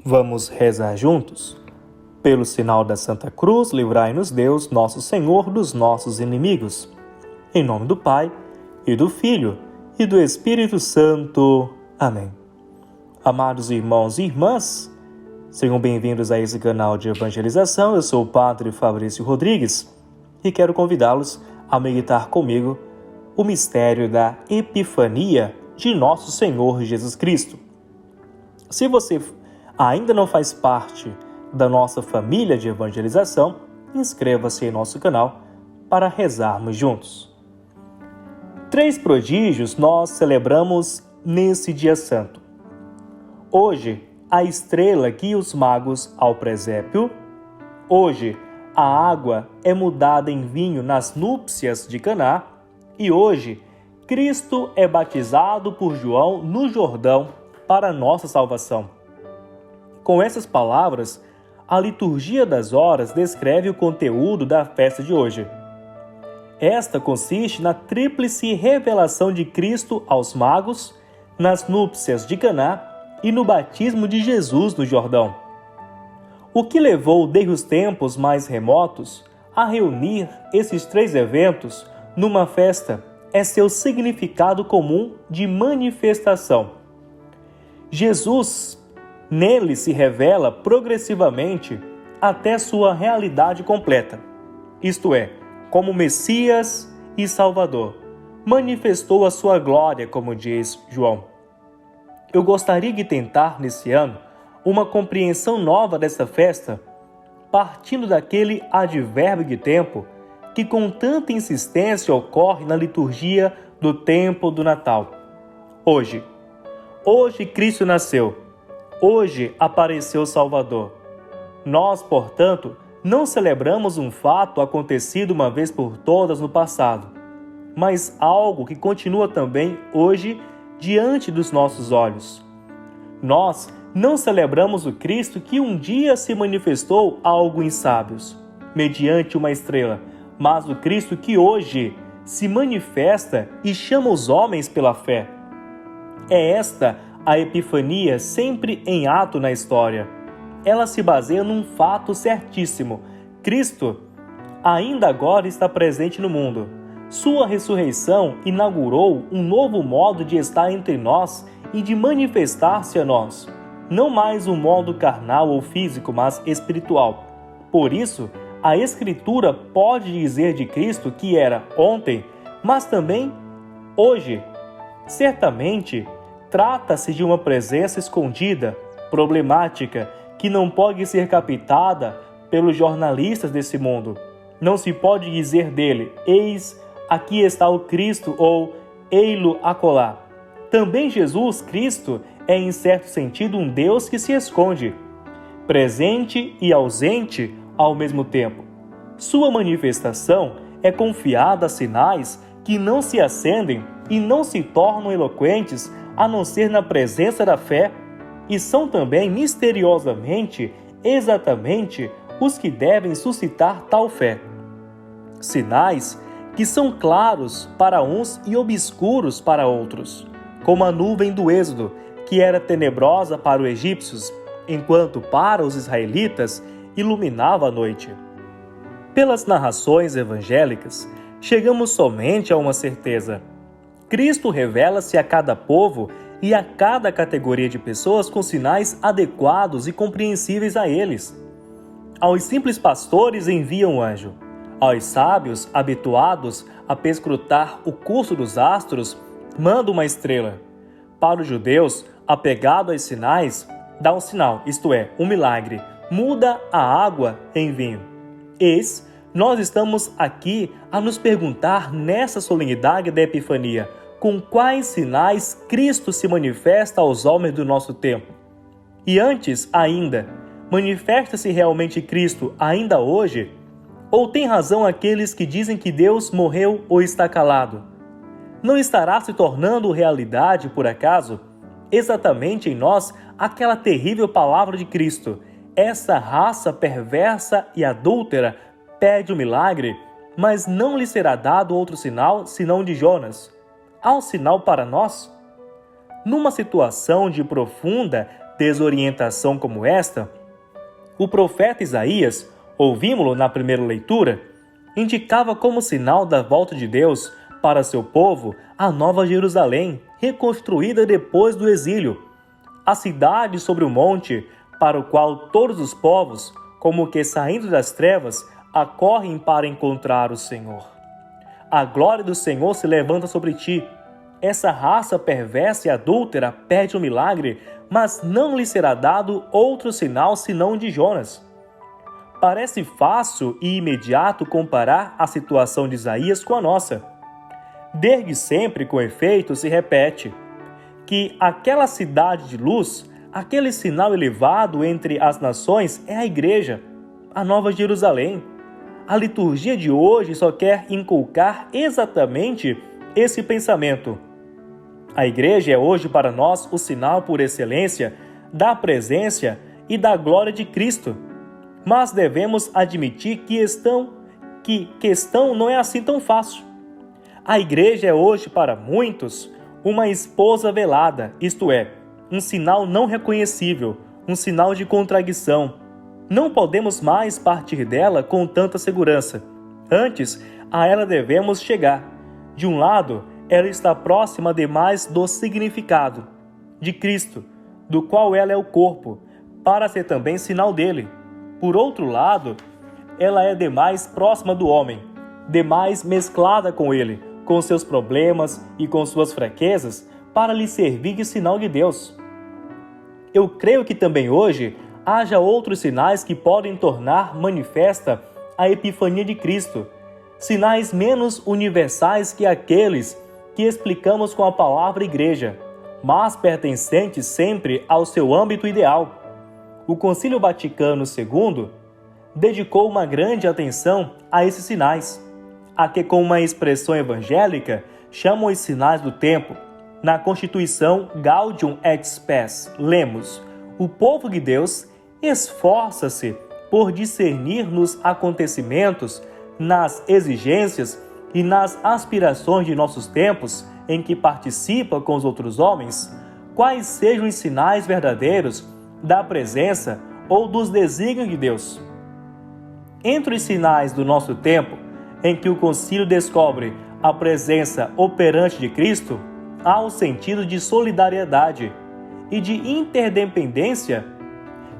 Vamos rezar juntos? Pelo sinal da Santa Cruz, livrai-nos Deus, nosso Senhor, dos nossos inimigos. Em nome do Pai, e do Filho, e do Espírito Santo. Amém. Amados irmãos e irmãs, sejam bem-vindos a esse canal de evangelização. Eu sou o Padre Fabrício Rodrigues e quero convidá-los a meditar comigo o mistério da Epifania de Nosso Senhor Jesus Cristo. Se você ainda não faz parte da nossa família de evangelização, inscreva-se em nosso canal para rezarmos juntos. 3 prodígios nós celebramos nesse dia santo. Hoje, a estrela guia os magos ao presépio. Hoje, a água é mudada em vinho nas núpcias de Caná. E hoje, Cristo é batizado por João no Jordão para nossa salvação. Com essas palavras, a liturgia das horas descreve o conteúdo da festa de hoje. Esta consiste na tríplice revelação de Cristo aos magos, nas núpcias de Caná e no batismo de Jesus no Jordão. O que levou desde os tempos mais remotos a reunir esses 3 eventos numa festa é seu significado comum de manifestação. Jesus nele se revela progressivamente até sua realidade completa, isto é, como Messias e Salvador. Manifestou a sua glória, como diz João. Eu gostaria de tentar, nesse ano, uma compreensão nova dessa festa, partindo daquele advérbio de tempo que com tanta insistência ocorre na liturgia do tempo do Natal. Hoje Cristo nasceu. Hoje apareceu o Salvador. Nós, portanto, não celebramos um fato acontecido uma vez por todas no passado, mas algo que continua também hoje diante dos nossos olhos. Nós não celebramos o Cristo que um dia se manifestou a alguns sábios, mediante uma estrela, mas o Cristo que hoje se manifesta e chama os homens pela fé. É esta a Epifania sempre em ato na história. Ela se baseia num fato certíssimo. Cristo ainda agora está presente no mundo. Sua ressurreição inaugurou um novo modo de estar entre nós e de manifestar-se a nós. Não mais um modo carnal ou físico, mas espiritual. Por isso, a Escritura pode dizer de Cristo que era ontem, mas também hoje. Certamente, trata-se de uma presença escondida, problemática, que não pode ser captada pelos jornalistas desse mundo. Não se pode dizer dele, eis, aqui está o Cristo, ou ei-lo acolá. Também Jesus Cristo é, em certo sentido, um Deus que se esconde, presente e ausente ao mesmo tempo. Sua manifestação é confiada a sinais que não se acendem e não se tornam eloquentes a não ser na presença da fé, e são também misteriosamente, exatamente, os que devem suscitar tal fé. Sinais que são claros para uns e obscuros para outros, como a nuvem do Êxodo, que era tenebrosa para os egípcios, enquanto para os israelitas iluminava a noite. Pelas narrações evangélicas, chegamos somente a uma certeza. Cristo revela-se a cada povo e a cada categoria de pessoas com sinais adequados e compreensíveis a eles. Aos simples pastores envia um anjo. Aos sábios, habituados a perscrutar o curso dos astros, manda uma estrela. Para os judeus, apegado aos sinais, dá um sinal, isto é, um milagre. Muda a água em vinho. Eis, nós estamos aqui a nos perguntar nessa solenidade da Epifania, com quais sinais Cristo se manifesta aos homens do nosso tempo. E antes ainda, manifesta-se realmente Cristo ainda hoje? Ou tem razão aqueles que dizem que Deus morreu ou está calado? Não estará se tornando realidade, por acaso, exatamente em nós, aquela terrível palavra de Cristo? Essa raça perversa e adúltera pede um milagre, mas não lhe será dado outro sinal senão de Jonas. Há um sinal para nós? Numa situação de profunda desorientação como esta, o profeta Isaías, ouvimos-lo na primeira leitura, indicava como sinal da volta de Deus para seu povo a Nova Jerusalém, reconstruída depois do exílio, a cidade sobre o monte para o qual todos os povos, como que saindo das trevas, acorrem para encontrar o Senhor. A glória do Senhor se levanta sobre ti. Essa raça perversa e adúltera pede um milagre, mas não lhe será dado outro sinal senão o de Jonas. Parece fácil e imediato comparar a situação de Isaías com a nossa. Desde sempre, com efeito, se repete que aquela cidade de luz, aquele sinal elevado entre as nações é a igreja, a Nova Jerusalém. A liturgia de hoje só quer inculcar exatamente esse pensamento. A igreja é hoje para nós o sinal por excelência da presença e da glória de Cristo. Mas devemos admitir que questão não é assim tão fácil. A igreja é hoje para muitos uma esposa velada, isto é, um sinal não reconhecível, um sinal de contradição. Não podemos mais partir dela com tanta segurança. Antes, a ela devemos chegar. De um lado, ela está próxima demais do significado de Cristo, do qual ela é o corpo, para ser também sinal dele. Por outro lado, ela é demais próxima do homem, demais mesclada com ele, com seus problemas e com suas fraquezas, para lhe servir de sinal de Deus. Eu creio que também hoje haja outros sinais que podem tornar manifesta a epifania de Cristo, sinais menos universais que aqueles que explicamos com a palavra igreja, mas pertencentes sempre ao seu âmbito ideal. O Concílio Vaticano II dedicou uma grande atenção a esses sinais, a que com uma expressão evangélica chamam os sinais do tempo. Na Constituição Gaudium et Spes, lemos: o povo de Deus esforça-se por discernir nos acontecimentos, nas exigências e nas aspirações de nossos tempos, em que participa com os outros homens, quais sejam os sinais verdadeiros da presença ou dos desígnios de Deus. Entre os sinais do nosso tempo, em que o concílio descobre a presença operante de Cristo, há o sentido de solidariedade e de interdependência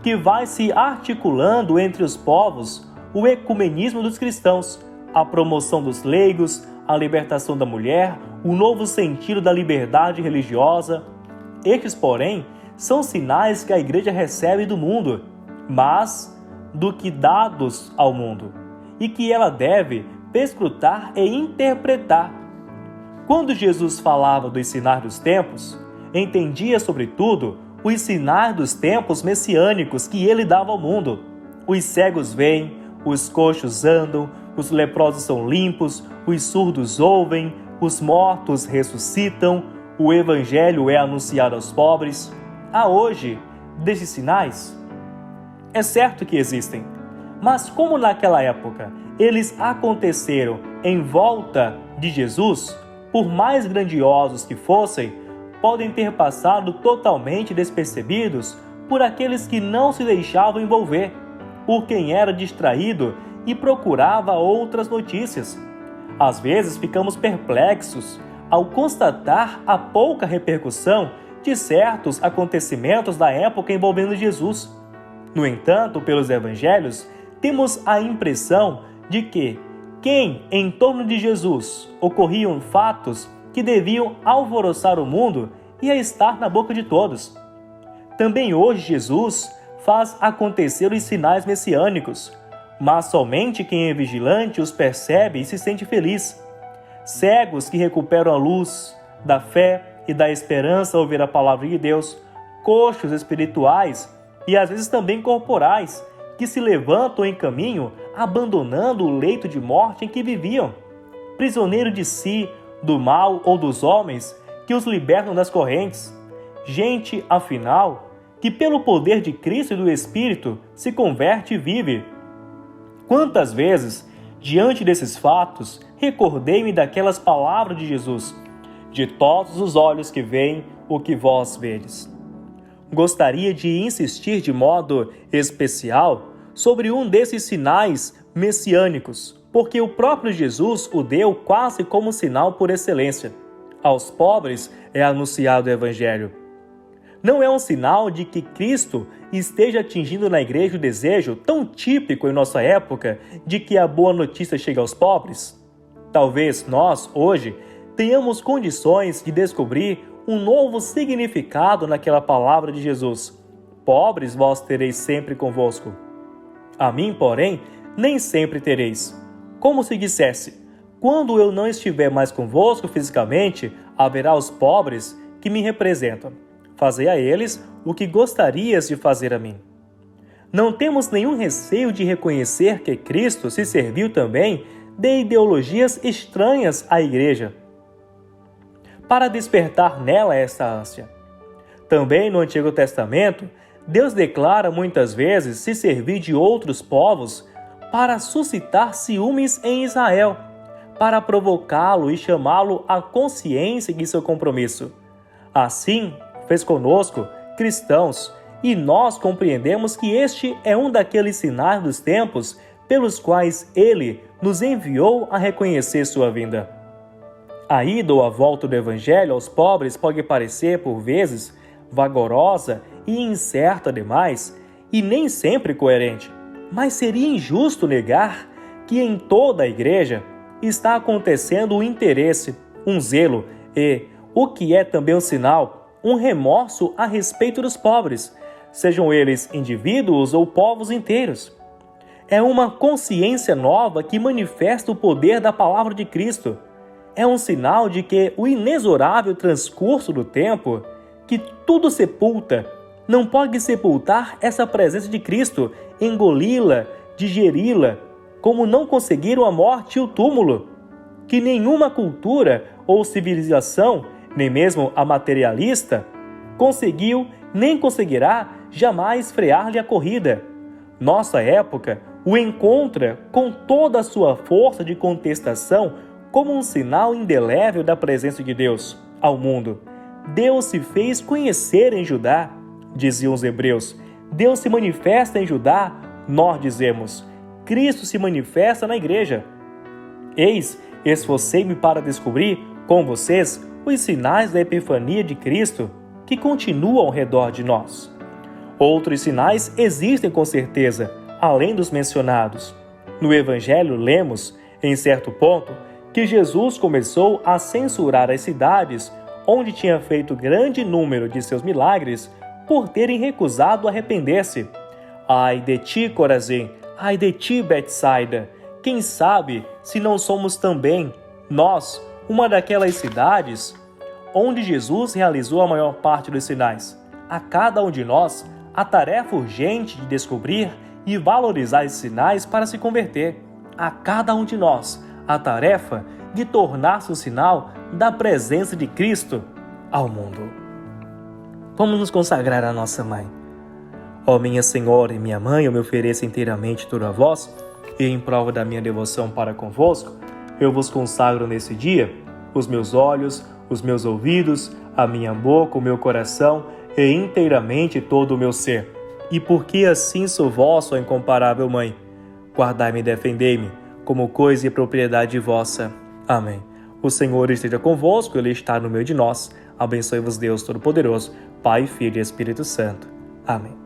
que vai se articulando entre os povos, o ecumenismo dos cristãos, a promoção dos leigos, a libertação da mulher, o novo sentido da liberdade religiosa. Estes, porém, são sinais que a igreja recebe do mundo, mas do que dados ao mundo, e que ela deve perscrutar e interpretar. Quando Jesus falava dos sinais dos tempos, entendia, sobretudo, os sinais dos tempos messiânicos que ele dava ao mundo. Os cegos veem, os coxos andam, os leprosos são limpos, os surdos ouvem, os mortos ressuscitam, o evangelho é anunciado aos pobres. Há hoje desses sinais? É certo que existem, mas como naquela época eles aconteceram em volta de Jesus, por mais grandiosos que fossem, podem ter passado totalmente despercebidos por aqueles que não se deixavam envolver, por quem era distraído e procurava outras notícias. Às vezes ficamos perplexos ao constatar a pouca repercussão de certos acontecimentos da época envolvendo Jesus. No entanto, pelos evangelhos, temos a impressão de que, em torno de Jesus ocorriam fatos que deviam alvoroçar o mundo, ia estar na boca de todos. Também hoje Jesus faz acontecer os sinais messiânicos, mas somente quem é vigilante os percebe e se sente feliz. Cegos que recuperam a luz da fé e da esperança ao ouvir a palavra de Deus, coxos espirituais e às vezes também corporais, que se levantam em caminho abandonando o leito de morte em que viviam, prisioneiro de si, do mal ou dos homens que os libertam das correntes. Gente, afinal, que pelo poder de Cristo e do Espírito se converte e vive. Quantas vezes, diante desses fatos, recordei-me daquelas palavras de Jesus: de todos os olhos que veem o que vós vedes. gostaria de insistir de modo especial sobre um desses sinais messiânicos, porque o próprio Jesus o deu quase como sinal por excelência. Aos pobres é anunciado o Evangelho. Não é um sinal de que Cristo esteja atingindo na igreja o desejo tão típico em nossa época de que a boa notícia chegue aos pobres? Talvez nós, hoje, tenhamos condições de descobrir um novo significado naquela palavra de Jesus. Pobres vós tereis sempre convosco. A mim, porém, nem sempre tereis. Como se dissesse, quando eu não estiver mais convosco fisicamente, haverá os pobres que me representam. Fazei a eles o que gostarias de fazer a mim. Não temos nenhum receio de reconhecer que Cristo se serviu também de ideologias estranhas à igreja, para despertar nela essa ânsia. Também no Antigo Testamento, Deus declara muitas vezes se servir de outros povos para suscitar ciúmes em Israel, para provocá-lo e chamá-lo à consciência de seu compromisso. Assim, fez conosco, cristãos, e nós compreendemos que este é um daqueles sinais dos tempos pelos quais Ele nos enviou a reconhecer sua vinda. A ida ou a volta do Evangelho aos pobres pode parecer, por vezes, vagarosa e incerta demais, e nem sempre coerente. Mas seria injusto negar que em toda a igreja está acontecendo um interesse, um zelo e, o que é também um sinal, um remorso a respeito dos pobres, sejam eles indivíduos ou povos inteiros. É uma consciência nova que manifesta o poder da palavra de Cristo. É um sinal de que o inexorável transcurso do tempo, que tudo sepulta, não pode sepultar essa presença de Cristo, engoli-la, digeri-la, como não conseguiram a morte e o túmulo. Que nenhuma cultura ou civilização, nem mesmo a materialista, conseguiu nem conseguirá jamais frear-lhe a corrida. Nossa época o encontra com toda a sua força de contestação como um sinal indelével da presença de Deus ao mundo. Deus se fez conhecer em Judá, diziam os hebreus. Deus se manifesta em Judá, nós dizemos. Cristo se manifesta na igreja. Eis, esforcei-me para descobrir com vocês os sinais da epifania de Cristo que continuam ao redor de nós. Outros sinais existem com certeza, além dos mencionados. No Evangelho lemos, em certo ponto, que Jesus começou a censurar as cidades onde tinha feito grande número de seus milagres por terem recusado arrepender-se. Ai de ti, Corazim! Ai de ti, Betsaida! Quem sabe se não somos também, nós, uma daquelas cidades onde Jesus realizou a maior parte dos sinais. A cada um de nós, a tarefa urgente de descobrir e valorizar esses sinais para se converter. A cada um de nós, a tarefa de tornar-se um sinal da presença de Cristo ao mundo. Vamos nos consagrar à nossa Mãe. Ó minha Senhora e minha Mãe, eu me ofereço inteiramente tudo a vós, e em prova da minha devoção para convosco, eu vos consagro nesse dia os meus olhos, os meus ouvidos, a minha boca, o meu coração e inteiramente todo o meu ser. E porque assim sou vossa, ó incomparável Mãe, guardai-me e defendei-me, como coisa e propriedade vossa. Amém. O Senhor esteja convosco, Ele está no meio de nós. Abençoe-vos Deus Todo-Poderoso, Pai, Filho e Espírito Santo. Amém.